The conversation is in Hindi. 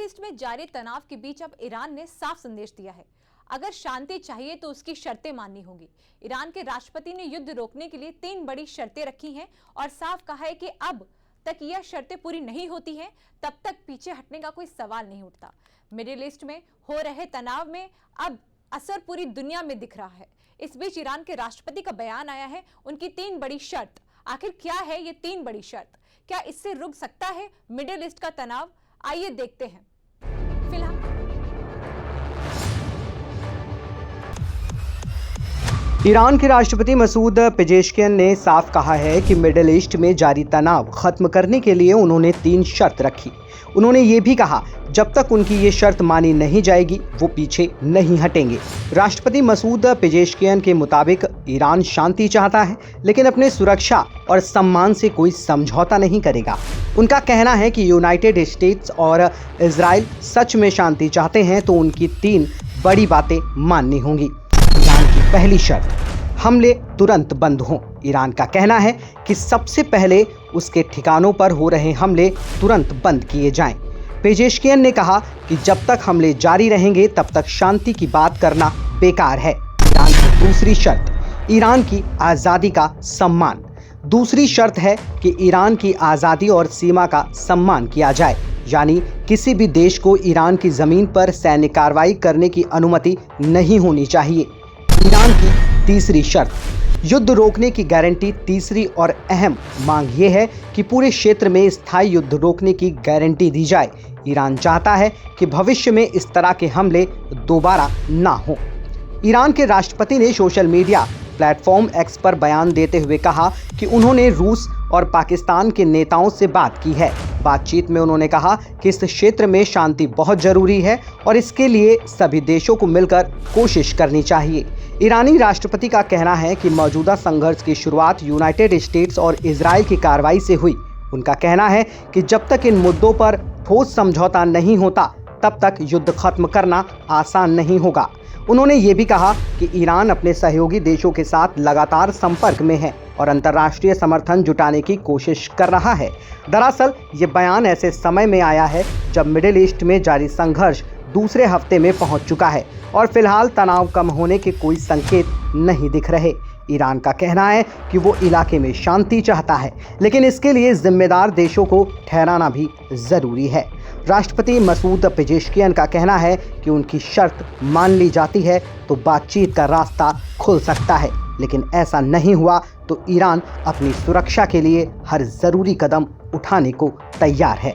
मिडिल ईस्ट में जारी तनाव के बीच अब ईरान ने साफ संदेश दिया है, अगर शांति चाहिए तो उसकी शर्तें माननी होगी। ईरान के राष्ट्रपति ने युद्ध रोकने के लिए 3 बड़ी शर्तें रखी हैं और साफ कहा है कि अब तक यह शर्तें पूरी नहीं होती हैं तब तक पीछे हटने का कोई सवाल नहीं उठता। मिडिल ईस्ट में हो रहे तनाव में अब असर पूरी दुनिया में दिख रहा है। इस बीच ईरान के राष्ट्रपति का बयान आया है, उनकी 3 बड़ी शर्त। आखिर क्या है ये 3 बड़ी शर्त? क्या इससे रुक सकता है मिडिल ईस्ट का तनाव? आइए देखते हैं। फिलहाल ईरान के राष्ट्रपति मसूद पेजेश्कियन ने साफ कहा है कि मिडिल ईस्ट में जारी तनाव खत्म करने के लिए उन्होंने 3 शर्त रखी। उन्होंने ये भी कहा जब तक उनकी ये शर्त मानी नहीं जाएगी वो पीछे नहीं हटेंगे। राष्ट्रपति मसूद पेजेश्कियन के मुताबिक ईरान शांति चाहता है लेकिन अपने सुरक्षा और सम्मान से कोई समझौता नहीं करेगा। उनका कहना है कि यूनाइटेड स्टेट्स और इजराइल सच में शांति चाहते हैं तो उनकी 3 बड़ी बातें माननी होंगी। ईरान की पहली शर्त, हमले तुरंत बंद हों। ईरान का कहना है कि सबसे पहले उसके ठिकानों पर हो रहे हमले तुरंत बंद किए जाएं। पेजेश्कियन ने कहा कि जब तक हमले जारी रहेंगे तब तक शांति की बात करना बेकार है। ईरान की दूसरी शर्त, ईरान की आज़ादी का सम्मान। दूसरी शर्त है कि ईरान की आज़ादी और सीमा का सम्मान किया जाए, यानी किसी भी देश को ईरान की ज़मीन पर सैन्य कार्रवाई करने की अनुमति नहीं होनी चाहिए। ईरान की तीसरी शर्त, युद्ध रोकने की गारंटी। तीसरी और अहम मांग ये है कि पूरे क्षेत्र में स्थायी युद्ध रोकने की गारंटी दी जाए। ईरान चाहता है कि भविष्य में इस तरह के हमले दोबारा ना हो। ईरान के राष्ट्रपति ने सोशल मीडिया प्लेटफॉर्म एक्स पर बयान देते हुए कहा कि उन्होंने रूस और पाकिस्तान के नेताओं से बात की है। बातचीत में उन्होंने कहा कि इस क्षेत्र में शांति बहुत जरूरी है और इसके लिए सभी देशों को मिलकर कोशिश करनी चाहिए। ईरानी राष्ट्रपति का कहना है कि मौजूदा संघर्ष की शुरुआत यूनाइटेड स्टेट्स और इजराइल की कार्रवाई से हुई। उनका कहना है कि जब तक इन मुद्दों पर ठोस समझौता नहीं होता तब तक युद्ध खत्म करना आसान नहीं होगा। उन्होंने ये भी कहा कि ईरान अपने सहयोगी देशों के साथ लगातार संपर्क में है और अंतर्राष्ट्रीय समर्थन जुटाने की कोशिश कर रहा है। दरअसल ये बयान ऐसे समय में आया है जब मिडिल ईस्ट में जारी संघर्ष दूसरे हफ्ते में पहुंच चुका है और फिलहाल तनाव कम होने के कोई संकेत नहीं दिख रहे। ईरान का कहना है कि वो इलाके में शांति चाहता है लेकिन इसके लिए जिम्मेदार देशों को ठहराना भी ज़रूरी है। राष्ट्रपति मसूद पेजेश्कियन का कहना है कि उनकी शर्त मान ली जाती है तो बातचीत का रास्ता खुल सकता है, लेकिन ऐसा नहीं हुआ तो ईरान अपनी सुरक्षा के लिए हर ज़रूरी कदम उठाने को तैयार है।